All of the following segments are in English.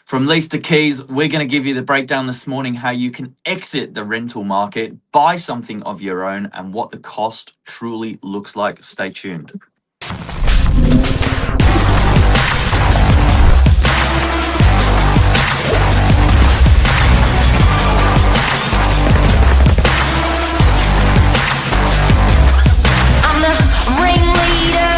From lease to keys, we're going to give you the breakdown this morning how you can exit the rental market, buy something of your own, and what the cost truly looks like. Stay tuned. I'm the ringleader,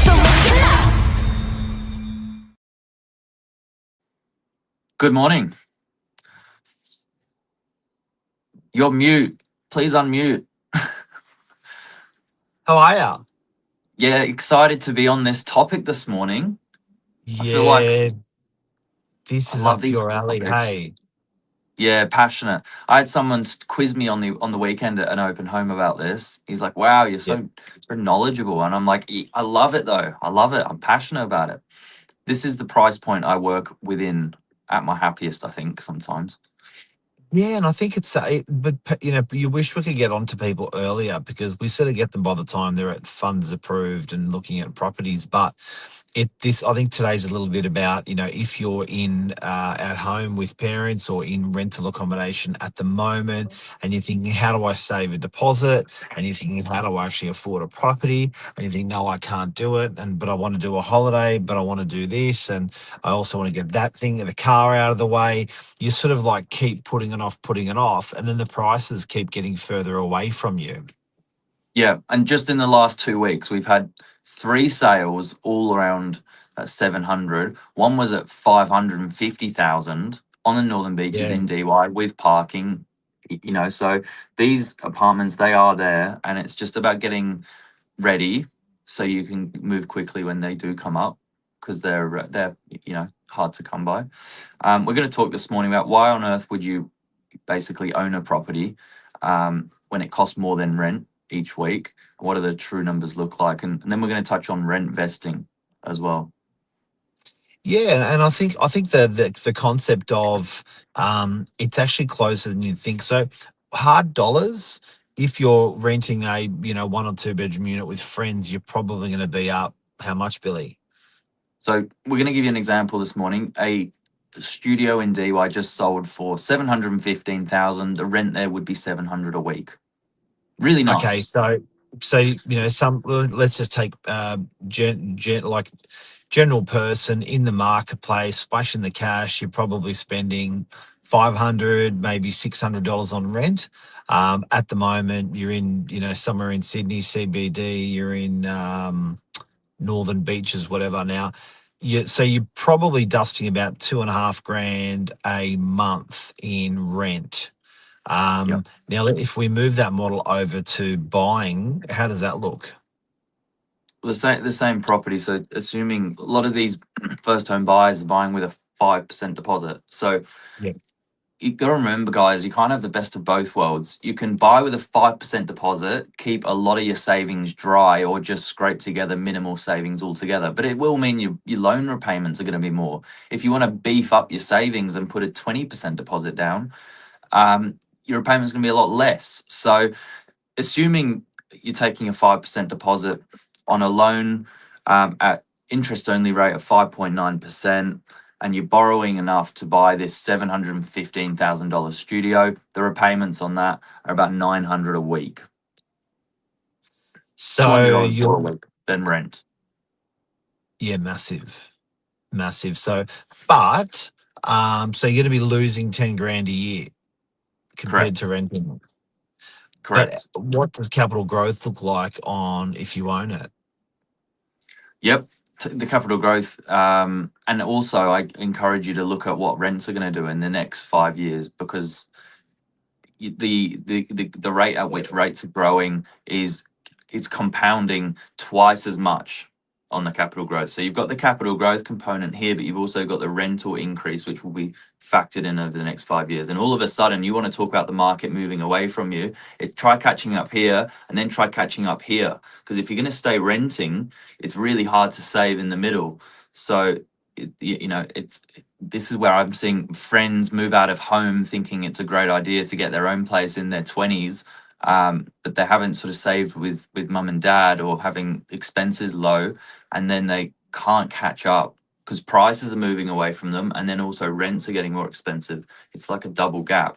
so listen up. Good morning. You're mute. Please unmute. How are ya? Yeah, excited to be on this topic this morning. I feel like Yeah, this I is love up these your alley. topics. Hey, Yeah, passionate. I had someone quiz me on the weekend at an open home about this. He's like, "Wow, you're yeah, so knowledgeable," and I'm like, I love it though. I love it. I'm passionate about it. This is the price point I work within at my happiest. I think sometimes. yeah, and I think you wish we could get onto people earlier because we sort of get them by the time they're at funds approved and looking at properties. But I think today's a little bit about if you're in at home with parents or in rental accommodation at the moment, and you're thinking, how do I save a deposit? And you're thinking, how do I actually afford a property? And you think, no, I can't do it, but I want to do a holiday, but I want to do this, and I also want to get that thing of the car out of the way. You sort of like keep putting it off, and then the prices keep getting further away from you. Yeah, and just in the last 2 weeks, we've had 3 sales all around that 700. One was at 550,000 on the Northern Beaches Yeah. in DY with parking. So these apartments, they are there, and it's just about getting ready so you can move quickly when they do come up because they're hard to come by. We're going to talk this morning about why on earth would you basically own a property when it costs more than rent each week. What do the true numbers look like? And then we're going to touch on rent vesting as well. Yeah, and I think the concept of it's actually closer than you think. So hard dollars, if you're renting a 1 or 2 bedroom unit with friends, you're probably going to be up how much, Billy? So we're going to give you an example this morning. A studio in DY just sold for 715,000. The rent there would be 700 a week. Really Okay, nice. so let's just take like general person in the marketplace, splashing the cash. You're probably spending 500, maybe $600 on rent. At the moment, you're in somewhere in Sydney CBD. You're in Northern Beaches, whatever. Now, so you're probably dusting about 2.5 grand a month in rent. Yep. Now, if we move that model over to buying, how does that look? The same property. So assuming a lot of these first home buyers are buying with a 5% deposit. So Yeah. you got to remember, guys, you can't have the best of both worlds. You can buy with a 5% deposit, keep a lot of your savings dry, or just scrape together minimal savings altogether. But it will mean your loan repayments are going to be more. If you want to beef up your savings and put a 20% deposit down, your repayment's going to be a lot less. So assuming you're taking a 5% deposit on a loan at interest only rate of 5.9%, and you're borrowing enough to buy this $715,000 studio, the repayments on that are about 900 a week, So $200 more a you're week than rent. yeah, massive. So you're going to be losing 10 grand a year compared Correct. to renting. But Correct. what does capital growth look like on if you own it? Yep. The capital growth, and also I encourage you to look at what rents are going to do in the next 5 years, because the rate at which rates are growing it's compounding twice as much on the capital growth. So you've got the capital growth component here, but you've also got the rental increase, which will be factored in over the next 5 years. And all of a sudden, you want to talk about the market moving away from you. Try catching up here, and then try catching up here. Because if you're going to stay renting, it's really hard to save in the middle. So this is where I'm seeing friends move out of home thinking it's a great idea to get their own place in their 20s, but they haven't sort of saved with mum and dad, or having expenses low, and then they can't catch up because prices are moving away from them, and then also rents are getting more expensive. It's like a double gap.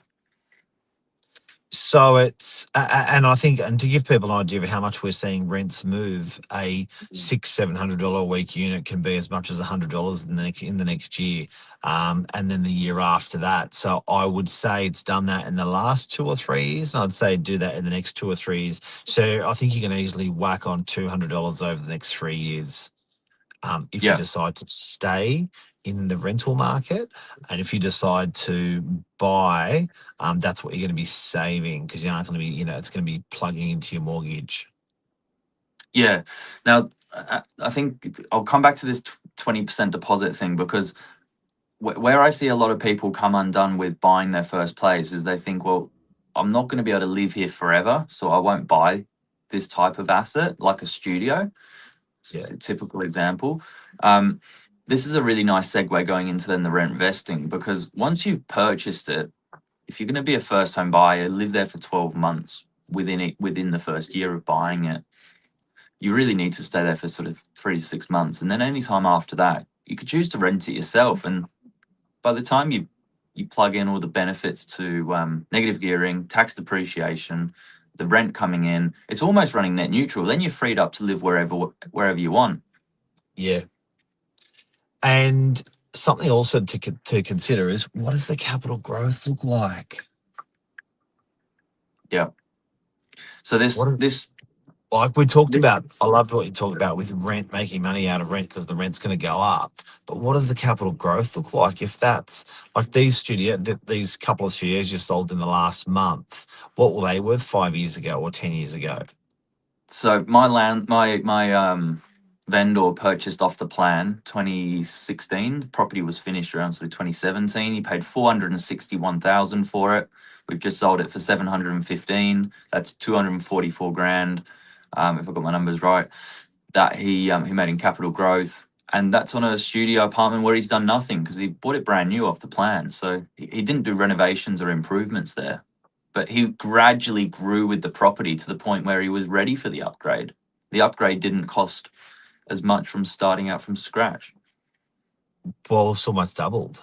So it's and I think, and to give people an idea of how much we're seeing rents move, a $600-700 a week unit can be as much as $100 in the next year, and then the year after that. So I would say it's done that in the last 2 or 3 years, and I'd say do that in the next 2 or 3 years. So I think you can easily whack on $200 over the next 3 years, if you Yeah. decide to stay in the rental market, and if you decide to buy, that's what you're going to be saving, because you aren't going to be, it's going to be plugging into your mortgage. Yeah. Now, I think I'll come back to this 20% deposit thing, because where I see a lot of people come undone with buying their first place is they think, well, I'm not going to be able to live here forever, so I won't buy this type of asset like a studio. Yeah. It's a typical example. This is a really nice segue going into then the rent vesting, because once you've purchased it, if you're going to be a first home buyer, live there for 12 months within the first year of buying it, you really need to stay there for sort of 3 to 6 months. And then any time after that, you could choose to rent it yourself. And by the time you plug in all the benefits to negative gearing, tax depreciation, the rent coming in, it's almost running net neutral. Then you're freed up to live wherever you want. Yeah. And something also to consider is, what does the capital growth look like? Yeah. So this Like we talked about, I loved what you talked about with rent, making money out of rent because the rent's going to go up. But what does the capital growth look like? If that's like these these couple of studios you sold in the last month, what were they worth 5 years ago or 10 years ago? So my vendor purchased off the plan 2016. Property was finished around sort of 2017. He paid 461,000 for it. We've just sold it for 715. That's 244 grand. If I got my numbers right, that he made in capital growth, and that's on a studio apartment where he's done nothing because he bought it brand new off the plan. So he didn't do renovations or improvements there, but he gradually grew with the property to the point where he was ready for the upgrade. The upgrade didn't cost as much from starting out from scratch. Well, it's almost doubled.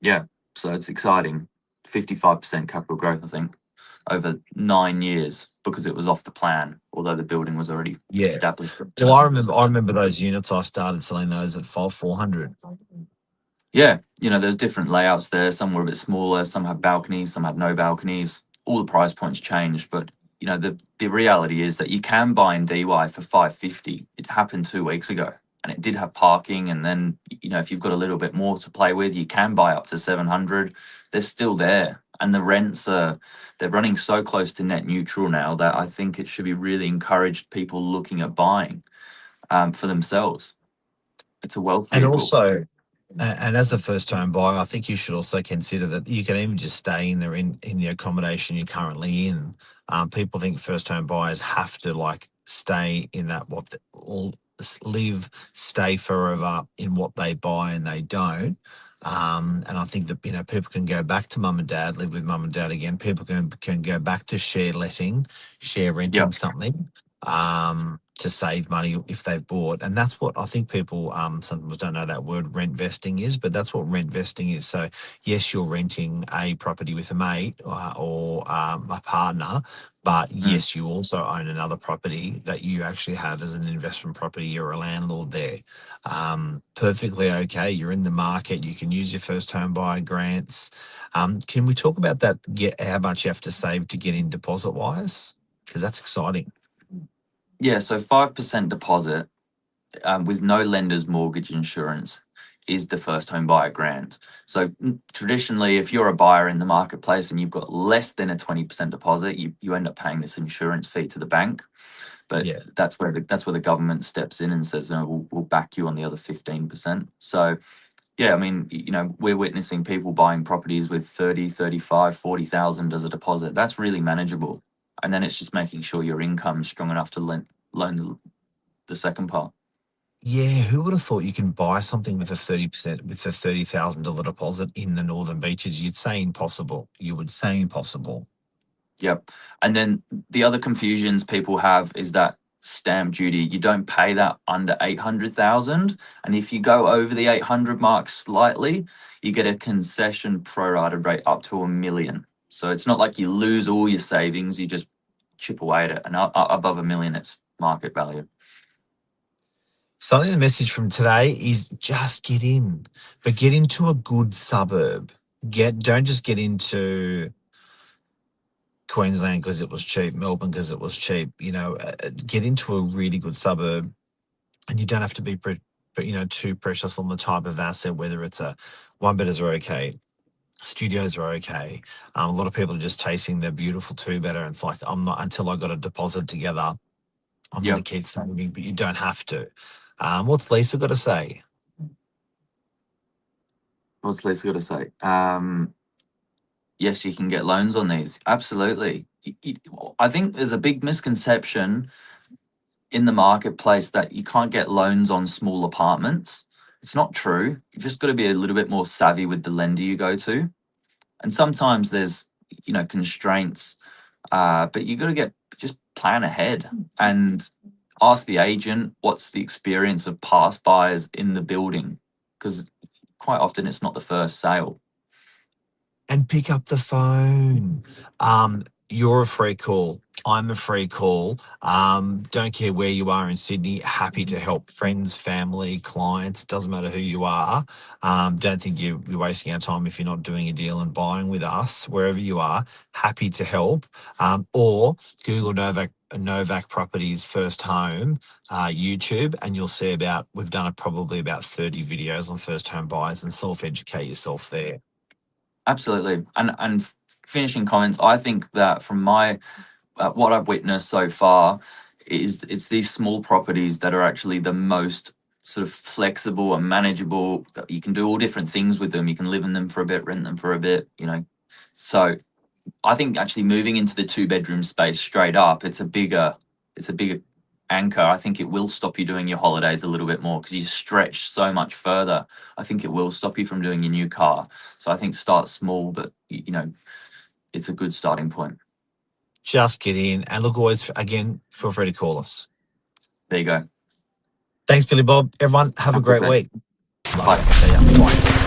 Yeah, so it's exciting. 55% capital growth, I think, over 9 years, because it was off the plan, although the building was already Yeah. established. Well, I remember those units. I started selling those at 400. Yeah, there's different layouts there. Some were a bit smaller, some had balconies, some had no balconies. All the price points changed, but the reality is that you can buy in DY for 550. It happened 2 weeks ago, and it did have parking. And then if you've got a little bit more to play with, you can buy up to 700. They're still there, and the rents they're running so close to net neutral now that I think it should be really encouraged people looking at buying for themselves. It's a wealth And vehicle. also, and as a first home buyer, I think you should also consider that you can even just stay in there in the accommodation you're currently in. People think first home buyers have to like stay in that live, stay forever in what they buy, and they don't. And I think that people can go back to mum and dad, live with mum and dad again. People can go back to share renting Yep. something. To save money if they've bought. And that's what I think people sometimes don't know that word rent vesting is, but that's what rent vesting is. So yes, you're renting a property with a mate or a partner, but yes, you also own another property that you actually have as an investment property. You're a landlord there. Perfectly okay. You're in the market. You can use your first home buyer grants. Can we talk about that? How much you have to save to get in deposit wise? Because that's exciting. Yeah, so 5% deposit with no lender's mortgage insurance is the first home buyer grant. So traditionally, if you're a buyer in the marketplace and you've got less than a 20% deposit, you end up paying this insurance fee to the bank. But Yeah. that's where the government steps in and says, no, we'll back you on the other 15%. So yeah, I mean, we're witnessing people buying properties with 30, 35, 40,000 as a deposit. That's really manageable. And then it's just making sure your income's strong enough to loan the second part. Yeah, who would have thought you can buy something with a 30% with a $30,000 deposit in the Northern Beaches? You'd say impossible. You would say impossible. Yep. And then the other confusions people have is that stamp duty. You don't pay that under 800,000, and if you go over the 800 mark slightly, you get a concession prorated rate up to $1 million. So it's not like you lose all your savings; you just chip away at it, and above $1 million, it's market value. So I think the message from today is just get in, but get into a good suburb. Don't just get into Queensland because it was cheap, Melbourne because it was cheap. Get into a really good suburb, and you don't have to be too precious on the type of asset. Whether it's a one bedders are okay, studios are okay. A lot of people are just chasing their beautiful two bedder. It's like, I'm not, until I got a deposit together, I'm going to keep saving, but you don't have to. What's Lisa got to say? What's Lisa got to say? Yes, you can get loans on these. Absolutely. I think there's a big misconception in the marketplace that you can't get loans on small apartments. It's not true. You've just got to be a little bit more savvy with the lender you go to. And sometimes there's, constraints, but you got to just plan ahead and ask the agent what's the experience of past buyers in the building, because quite often it's not the first sale. And pick up the phone. You're a free call. I'm a free call. Don't care where you are in Sydney. Happy to help friends, family, clients. Doesn't matter who you are. Don't think you're wasting our time if you're not doing a deal and buying with us. Wherever you are, happy to help. Or Google Novak Properties First Home YouTube, and you'll see we've done probably about 30 videos on first home buyers, and self-educate yourself there. Absolutely. And finishing comments, I think that from my what I've witnessed so far is it's these small properties that are actually the most sort of flexible and manageable. You can do all different things with them. You can live in them for a bit, rent them for a bit, So I think actually moving into the 2-bedroom space straight up, it's a bigger anchor. I think it will stop you doing your holidays a little bit more because you stretch so much further. I think it will stop you from doing your new car. So I think start small, but it's a good starting point. Just get in, and look, always, again, feel free to call us. There you go. Thanks, Billy Bob. Everyone, have a great week. Bye. See ya. Bye.